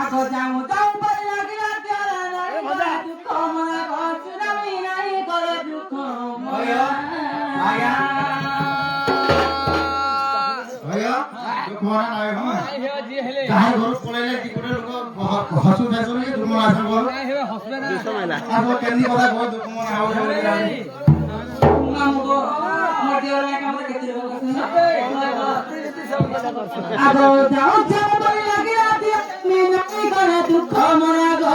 आगो जाऊं जाऊं पर लागिला त्याला दुख मना गो सुनामी नाही करे दुख भैया आया भैया दुख मना नाही हम काहे घर पळेले कि कोटे लोक हसु फेसु नि दुख मना आसन बोल नाही हे हसबे ना समयला आगो केनी কথা কো दुख मना आउ बोले हमको मोटियो रे काम केती आगो जाऊं जाऊं पर लागिला त्याला नाही करे दुख मना गो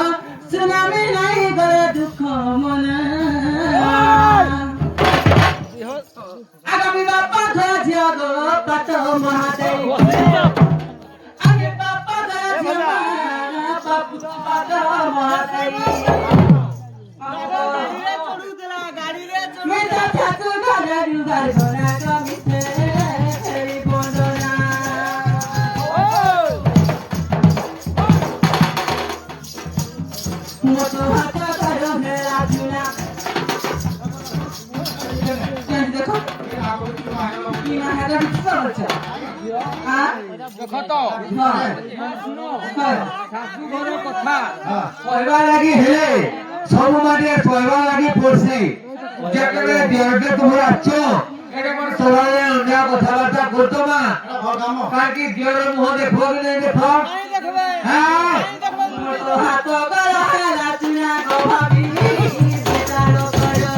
सुनामी नाही करे दुख मना आगामी बापा खरा झिया गो पातो महादेव आगे बापा खरा झिया बापू पातो महादेव मैं तो छातु गाड़ी बना गो मिथे तेरी बोंदना मोटो हाथ करो मेरा जुना देखो कहवा लगी हेले सब मारिया कहवा लगी पड़सी जेकरे दियरके तुम आछो एटा मन सवाले अन्या कथाबार्ता करतोमा काकी दियर मुह देखो कि नहीं देखो हां तो हाथ गला लाचुना गो भाभी सेटालो करो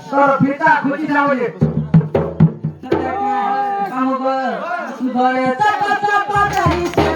तोर पिता खुशी ना होले हमको घरे सब